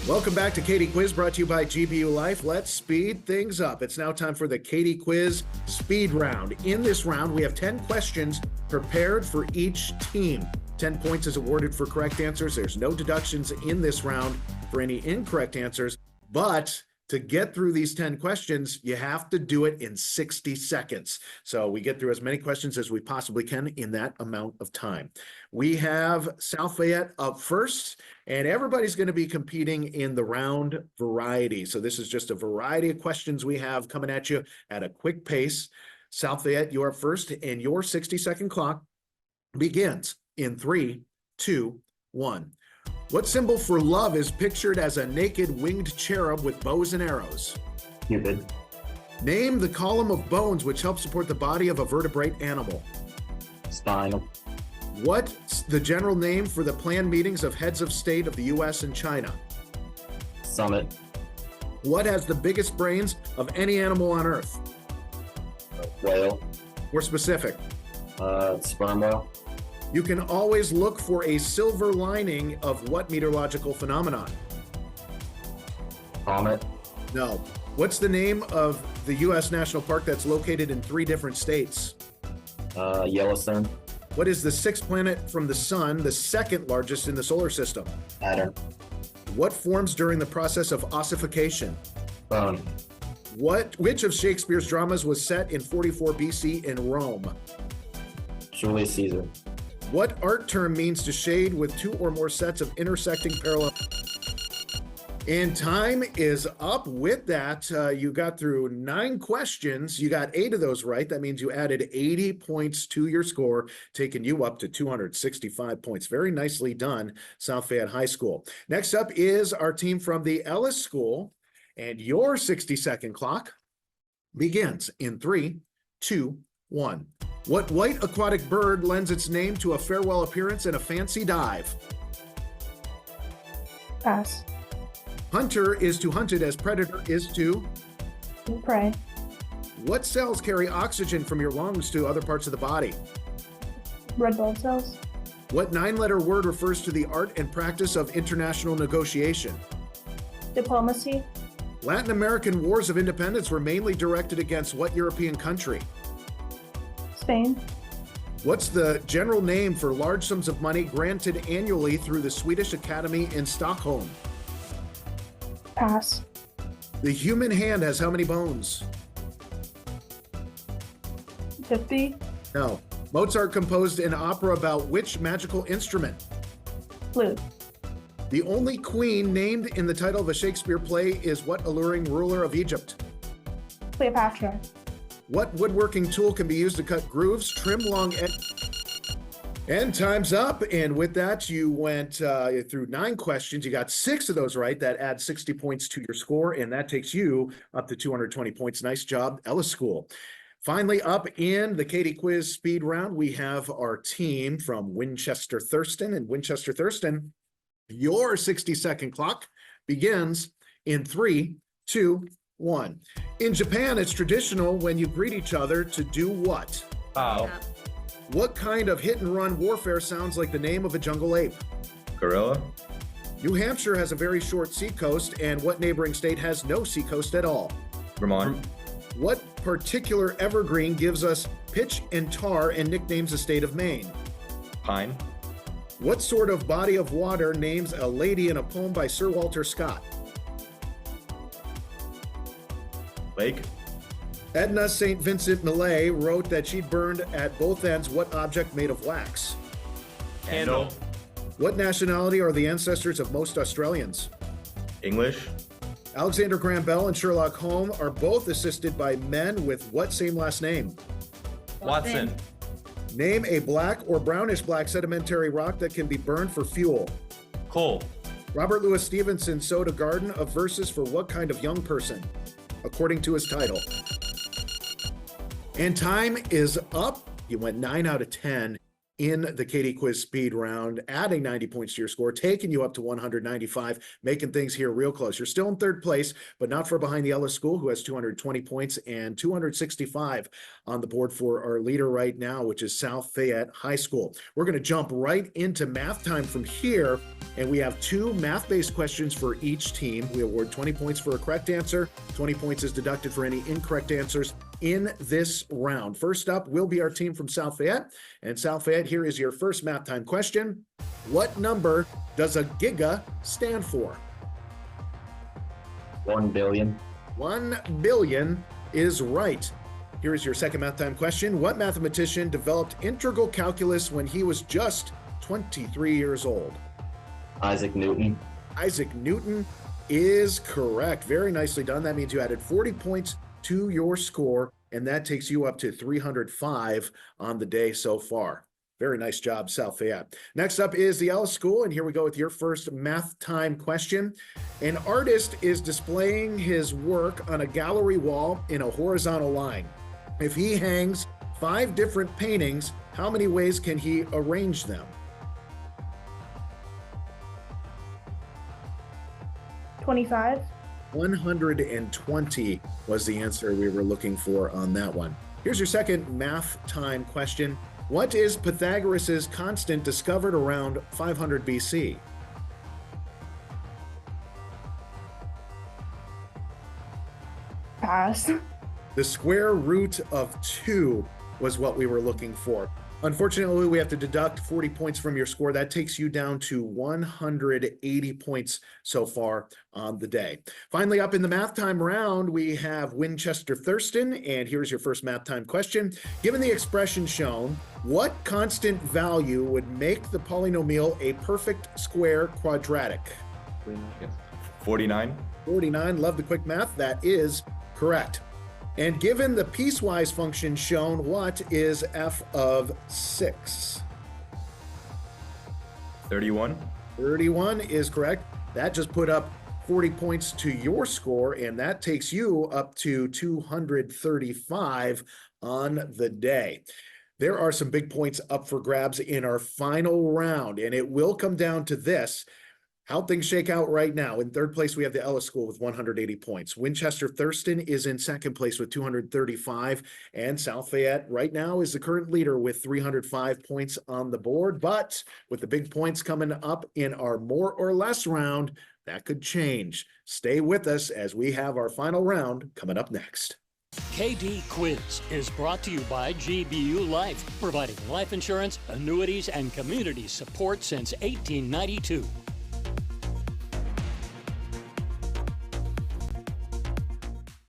Welcome back to Katie Quiz, brought to you by GBU Life. Let's speed things up. It's now time for the Katie Quiz speed round. In this round, we have 10 questions prepared for each team. 10 points is awarded for correct answers. There's no deductions in this round for any incorrect answers, but to get through these 10 questions, you have to do it in 60 seconds. So we get through as many questions as we possibly can in that amount of time. We have South Fayette up first, and everybody's going to be competing in the round variety. So this is just a variety of questions we have coming at you at a quick pace. South Fayette, you're up first, and your 60-second clock begins in 3, 2, 1. What symbol for love is pictured as a naked winged cherub with bows and arrows? Cupid. Name the column of bones which help support the body of a vertebrate animal. Spine. What's the general name for the planned meetings of heads of state of the U.S. and China? Summit. What has the biggest brains of any animal on Earth? Whale. More specific. Sperm whale. You can always look for a silver lining of what meteorological phenomenon? Comet. No. What's the name of the U.S. national park that's located in 3 different states? Yellowstone. What is the 6th planet from the sun, the 2nd largest in the solar system? Saturn. What forms during the process of ossification? Bone. Which of Shakespeare's dramas was set in 44 BC in Rome? Julius Caesar. What art term means to shade with 2 or more sets of intersecting parallel? And time is up. With that, you got through 9 questions. You got 8 of those right. That means you added 80 points to your score, taking you up to 265 points. Very nicely done, South Fayette High School. Next up is our team from the Ellis School, and your 60-second clock begins in 3, 2, 1. What white aquatic bird lends its name to a farewell appearance in a fancy dive? Pass. Hunter is to hunted as predator is to? Pray. What cells carry oxygen from your lungs to other parts of the body? Red blood cells. What 9-letter word refers to the art and practice of international negotiation? Diplomacy. Latin American wars of independence were mainly directed against what European country? Spain. What's the general name for large sums of money granted annually through the Swedish Academy in Stockholm? Pass. The human hand has how many bones? 50. No. Mozart composed an opera about which magical instrument? Flute. The only queen named in the title of a Shakespeare play is what alluring ruler of Egypt? Cleopatra. What woodworking tool can be used to cut grooves, trim long edges? And time's up. And with that, you went through 9 questions. You got 6 of those right. That adds 60 points to your score, and that takes you up to 220 points. Nice job, Ellis School. Finally, up in the Katie Quiz speed round, we have our team from Winchester Thurston. And Winchester Thurston, your 60-second clock begins in 3, 2, 1. In Japan, it's traditional when you greet each other to do what? Bow. What kind of hit-and-run warfare sounds like the name of a jungle ape? Gorilla. New Hampshire has a very short seacoast, and what neighboring state has no seacoast at all? Vermont. What particular evergreen gives us pitch and tar and nicknames the state of Maine? Pine. What sort of body of water names a lady in a poem by Sir Walter Scott? Lake. Edna St. Vincent Millay wrote that she'd burned at both ends what object made of wax? Candle. What nationality are the ancestors of most Australians? English. Alexander Graham Bell and Sherlock Holmes are both assisted by men with what same last name? Watson. Name a black or brownish black sedimentary rock that can be burned for fuel. Coal. Robert Louis Stevenson sowed a garden of verses for what kind of young person, according to his title? And time is up. You went 9 out of 10. in the Katie Quiz Speed Round, adding 90 points to your score, taking you up to 195, making things here real close. You're still in third place, but not far behind the Ellis School, who has 220 points and 265 on the board for our leader right now, which is South Fayette High School. We're going to jump right into math time from here, and we have 2 math-based questions for each team. We award 20 points for a correct answer. 20 points is deducted for any incorrect answers in this round. First up will be our team from South Fayette. And South Fayette, here is your first math time question. What number does a giga stand for? 1 billion. 1 billion is right. Here is your second math time question. What mathematician developed integral calculus when he was just 23 years old? Isaac Newton. Isaac Newton is correct. Very nicely done. That means you added 40 points to your score, and that takes you up to 305 on the day so far. Very nice job, South Fayette. Next up is the Ellis School, and here we go with your first math time question. An artist is displaying his work on a gallery wall in a horizontal line. If he hangs 5 different paintings, how many ways can he arrange them? 25. 120 was the answer we were looking for on that one. Here's your second math time question. What is Pythagoras' constant discovered around 500 BC? Pass. The square root of 2 was what we were looking for. Unfortunately, we have to deduct 40 points from your score. That takes you down to 180 points so far on the day. Finally, up in the math time round, we have Winchester Thurston, and here's your first math time question. Given the expression shown, what constant value would make the polynomial a perfect square quadratic? 49. 49, love the quick math. That is correct. And given the piecewise function shown, what is f of 6? 31. 31 is correct. That just put up 40 points to your score, and that takes you up to 235 on the day. There are some big points up for grabs in our final round, and it will come down to this. How things shake out right now. In third place, we have the Ellis School with 180 points. Winchester Thurston is in second place with 235. And South Fayette right now is the current leader with 305 points on the board. But with the big points coming up in our more or less round, that could change. Stay with us as we have our final round coming up next. KD Quiz is brought to you by GBU Life, providing life insurance, annuities, and community support since 1892.